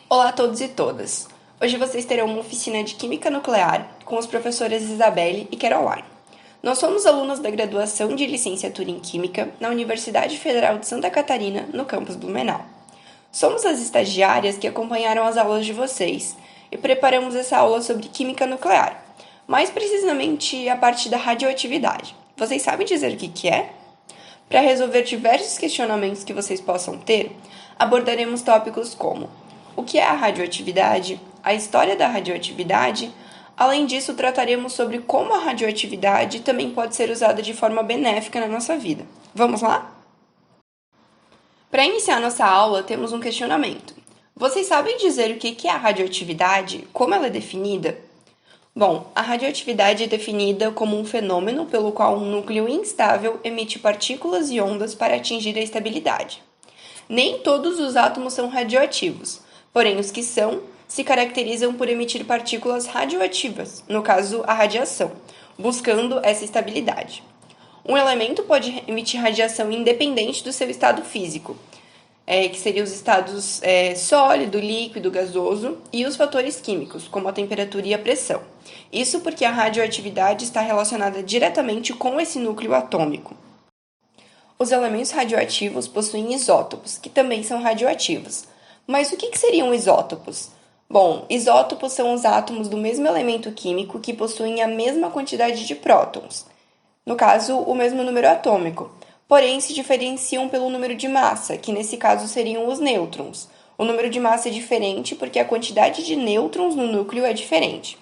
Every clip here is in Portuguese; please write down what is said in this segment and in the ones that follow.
Olá a todos e todas! Hoje vocês terão uma oficina de Química Nuclear com as professoras Isabelle e Caroline. Nós somos alunas da graduação de Licenciatura em Química na Universidade Federal de Santa Catarina, no campus Blumenau. Somos as estagiárias que acompanharam as aulas de vocês e preparamos essa aula sobre Química Nuclear, mais precisamente a parte da radioatividade. Vocês sabem dizer o que é? Para resolver diversos questionamentos que vocês possam ter, abordaremos tópicos como o que é a radioatividade, a história da radioatividade. Além disso, trataremos sobre como a radioatividade também pode ser usada de forma benéfica na nossa vida. Vamos lá? Para iniciar nossa aula, temos um questionamento. Vocês sabem dizer o que é a radioatividade? Como ela é definida? Bom, a radioatividade é definida como um fenômeno pelo qual um núcleo instável emite partículas e ondas para atingir a estabilidade. Nem todos os átomos são radioativos, porém os que são se caracterizam por emitir partículas radioativas, no caso a radiação, buscando essa estabilidade. Um elemento pode emitir radiação independente do seu estado físico, que seriam os estados sólido, líquido, gasoso, e os fatores químicos, como a temperatura e a pressão. Isso porque a radioatividade está relacionada diretamente com esse núcleo atômico. Os elementos radioativos possuem isótopos, que também são radioativos. Mas o que seriam isótopos? Bom, isótopos são os átomos do mesmo elemento químico que possuem a mesma quantidade de prótons, no caso, o mesmo número atômico, porém se diferenciam pelo número de massa, que nesse caso seriam os nêutrons. O número de massa é diferente porque a quantidade de nêutrons no núcleo é diferente.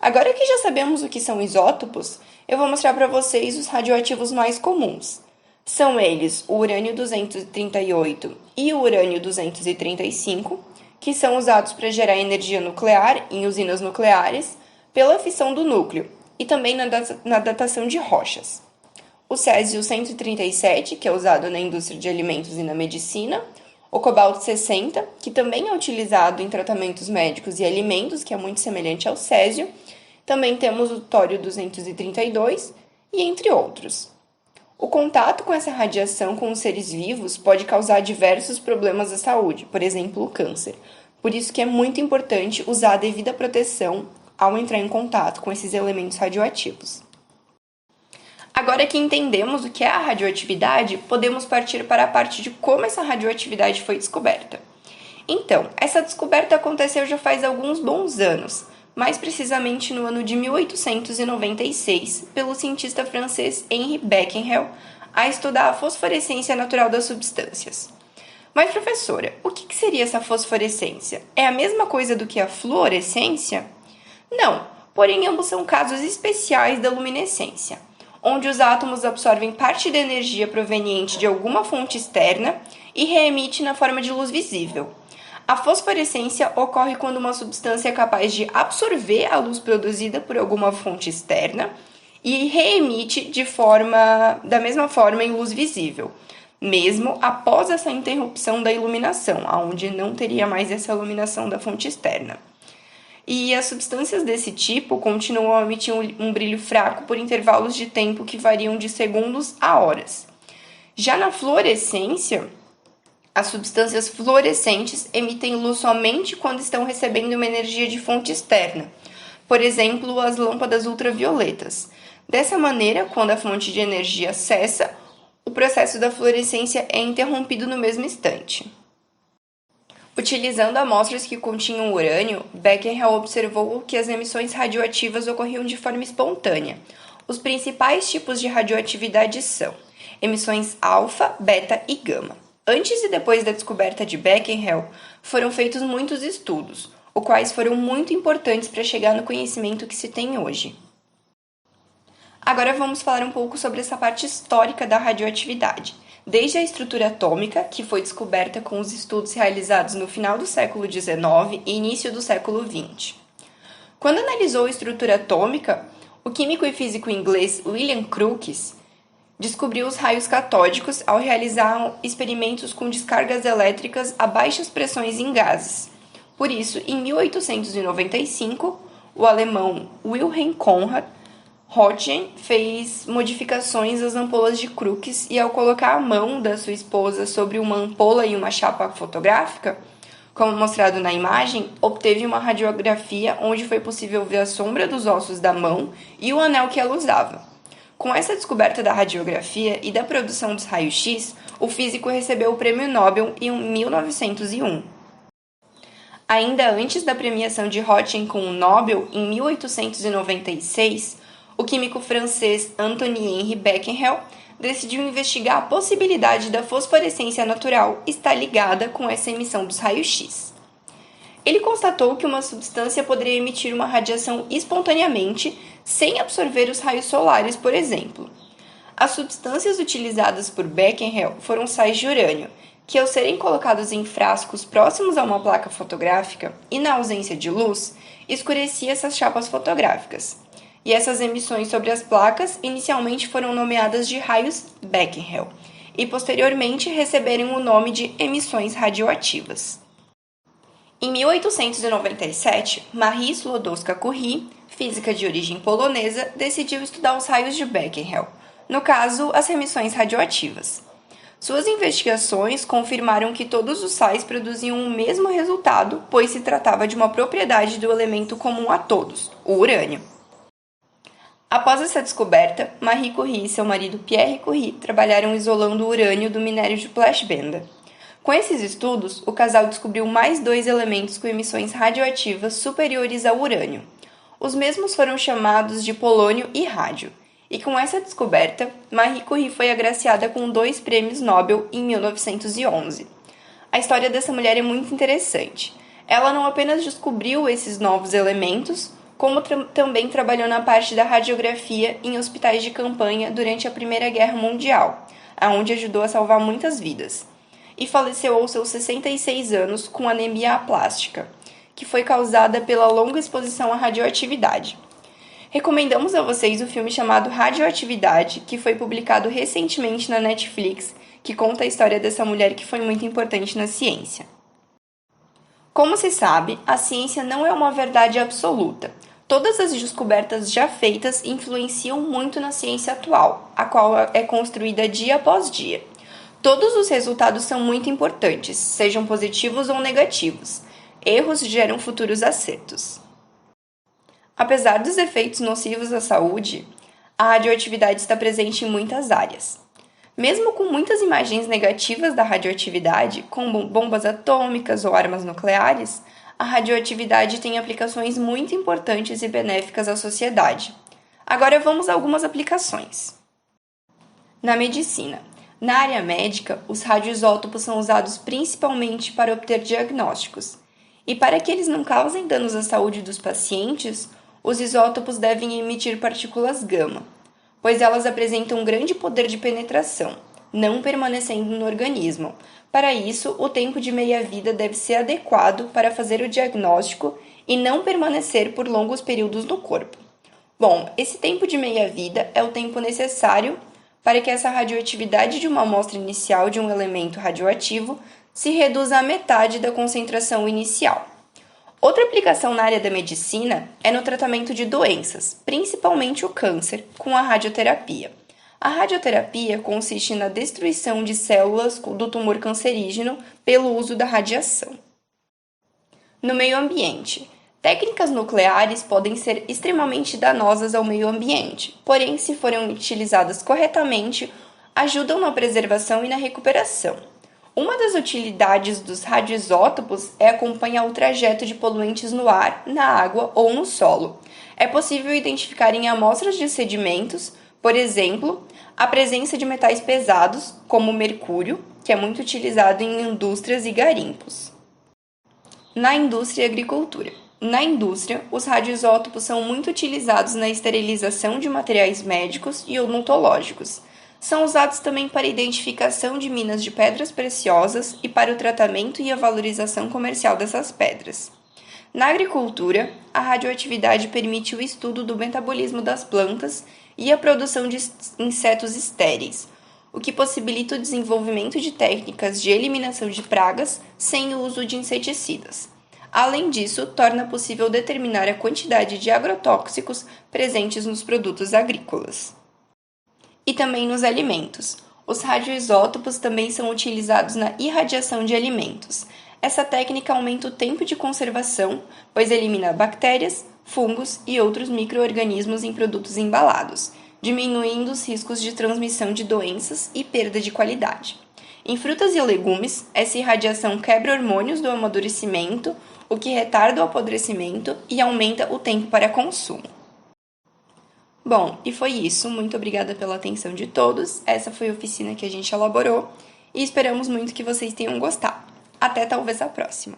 Agora que já sabemos o que são isótopos, eu vou mostrar para vocês os radioativos mais comuns. São eles o urânio-238 e o urânio-235, que são usados para gerar energia nuclear em usinas nucleares pela fissão do núcleo e também na datação de rochas. O césio-137, que é usado na indústria de alimentos e na medicina. O cobalto-60, que também é utilizado em tratamentos médicos e alimentos, que é muito semelhante ao césio. Também temos o tório-232 e entre outros. O contato com essa radiação com os seres vivos pode causar diversos problemas à saúde, por exemplo, o câncer. Por isso que é muito importante usar a devida proteção ao entrar em contato com esses elementos radioativos. Agora que entendemos o que é a radioatividade, podemos partir para a parte de como essa radioatividade foi descoberta. Então, essa descoberta aconteceu já faz alguns bons anos, mais precisamente no ano de 1896, pelo cientista francês Henri Becquerel, a estudar a fosforescência natural das substâncias. Mas, professora, o que seria essa fosforescência? É a mesma coisa do que a fluorescência? Não, porém ambos são casos especiais da luminescência, onde os átomos absorvem parte da energia proveniente de alguma fonte externa e reemite na forma de luz visível. A fosforescência ocorre quando uma substância é capaz de absorver a luz produzida por alguma fonte externa e reemite da mesma forma em luz visível, mesmo após essa interrupção da iluminação, onde não teria mais essa iluminação da fonte externa. E as substâncias desse tipo continuam a emitir um brilho fraco por intervalos de tempo que variam de segundos a horas. Já na fluorescência, as substâncias fluorescentes emitem luz somente quando estão recebendo uma energia de fonte externa, por exemplo, as lâmpadas ultravioletas. Dessa maneira, quando a fonte de energia cessa, o processo da fluorescência é interrompido no mesmo instante. Utilizando amostras que continham urânio, Becquerel observou que as emissões radioativas ocorriam de forma espontânea. Os principais tipos de radioatividade são emissões alfa, beta e gama. Antes e depois da descoberta de Becquerel, foram feitos muitos estudos, os quais foram muito importantes para chegar no conhecimento que se tem hoje. Agora vamos falar um pouco sobre essa parte histórica da radioatividade. Desde a estrutura atômica, que foi descoberta com os estudos realizados no final do século XIX e início do século XX. Quando analisou a estrutura atômica, o químico e físico inglês William Crookes descobriu os raios catódicos ao realizar experimentos com descargas elétricas a baixas pressões em gases. Por isso, em 1895, o alemão Wilhelm Conrad Röntgen fez modificações às ampolas de Crookes e, ao colocar a mão da sua esposa sobre uma ampola e uma chapa fotográfica, Como mostrado na imagem, obteve uma radiografia onde foi possível ver a sombra dos ossos da mão e o anel que ela usava. Com essa descoberta da radiografia e da produção dos raios-x, o físico recebeu o Prêmio Nobel em 1901. Ainda antes da premiação de Roentgen com o Nobel, em 1896, o químico francês Antoine-Henri Becquerel decidiu investigar a possibilidade da fosforescência natural estar ligada com essa emissão dos raios-x. Ele constatou que uma substância poderia emitir uma radiação espontaneamente, sem absorver os raios solares, por exemplo. As substâncias utilizadas por Becquerel foram sais de urânio, que ao serem colocados em frascos próximos a uma placa fotográfica e na ausência de luz, escurecia essas chapas fotográficas. E essas emissões sobre as placas inicialmente foram nomeadas de raios Becquerel e posteriormente receberam o nome de emissões radioativas. Em 1897, Marie Sklodowska-Curie, física de origem polonesa, decidiu estudar os raios de Becquerel, no caso, as emissões radioativas. Suas investigações confirmaram que todos os sais produziam o mesmo resultado, pois se tratava de uma propriedade do elemento comum a todos, o urânio. Após essa descoberta, Marie Curie e seu marido Pierre Curie trabalharam isolando o urânio do minério de plasbenda. Com esses estudos, o casal descobriu mais 2 elementos com emissões radioativas superiores ao urânio. Os mesmos foram chamados de polônio e rádio. E com essa descoberta, Marie Curie foi agraciada com 2 prêmios Nobel em 1911. A história dessa mulher é muito interessante. Ela não apenas descobriu esses novos elementos, como também trabalhou na parte da radiografia em hospitais de campanha durante a Primeira Guerra Mundial, onde ajudou a salvar muitas vidas. E faleceu aos seus 66 anos com anemia aplástica, que foi causada pela longa exposição à radioatividade. Recomendamos a vocês o filme chamado Radioatividade, que foi publicado recentemente na Netflix, que conta a história dessa mulher que foi muito importante na ciência. Como se sabe, a ciência não é uma verdade absoluta. Todas as descobertas já feitas influenciam muito na ciência atual, a qual é construída dia após dia. Todos os resultados são muito importantes, sejam positivos ou negativos. Erros geram futuros acertos. Apesar dos efeitos nocivos à saúde, a radioatividade está presente em muitas áreas. Mesmo com muitas imagens negativas da radioatividade, como bombas atômicas ou armas nucleares, a radioatividade tem aplicações muito importantes e benéficas à sociedade. Agora vamos a algumas aplicações. Na medicina. Na área médica, os radioisótopos são usados principalmente para obter diagnósticos. E para que eles não causem danos à saúde dos pacientes, os isótopos devem emitir partículas gama, pois elas apresentam um grande poder de penetração, não permanecendo no organismo. Para isso, o tempo de meia-vida deve ser adequado para fazer o diagnóstico e não permanecer por longos períodos no corpo. Bom, esse tempo de meia-vida é o tempo necessário para que essa radioatividade de uma amostra inicial de um elemento radioativo se reduza à metade da concentração inicial. Outra aplicação na área da medicina é no tratamento de doenças, principalmente o câncer, com a radioterapia. A radioterapia consiste na destruição de células do tumor cancerígeno pelo uso da radiação. No meio ambiente, técnicas nucleares podem ser extremamente danosas ao meio ambiente, porém, se forem utilizadas corretamente, ajudam na preservação e na recuperação. Uma das utilidades dos radioisótopos é acompanhar o trajeto de poluentes no ar, na água ou no solo. É possível identificar em amostras de sedimentos, por exemplo, a presença de metais pesados, como o mercúrio, que é muito utilizado em indústrias e garimpos. Na indústria e agricultura. Na indústria, os radioisótopos são muito utilizados na esterilização de materiais médicos e odontológicos. São usados também para a identificação de minas de pedras preciosas e para o tratamento e a valorização comercial dessas pedras. Na agricultura, a radioatividade permite o estudo do metabolismo das plantas e a produção de insetos estéreis, o que possibilita o desenvolvimento de técnicas de eliminação de pragas sem o uso de inseticidas. Além disso, torna possível determinar a quantidade de agrotóxicos presentes nos produtos agrícolas. E também nos alimentos. Os radioisótopos também são utilizados na irradiação de alimentos. Essa técnica aumenta o tempo de conservação, pois elimina bactérias, fungos e outros micro-organismos em produtos embalados, diminuindo os riscos de transmissão de doenças e perda de qualidade. Em frutas e legumes, essa irradiação quebra hormônios do amadurecimento, o que retarda o apodrecimento e aumenta o tempo para consumo. Bom, e foi isso. Muito obrigada pela atenção de todos. Essa foi a oficina que a gente elaborou e esperamos muito que vocês tenham gostado. Até talvez a próxima.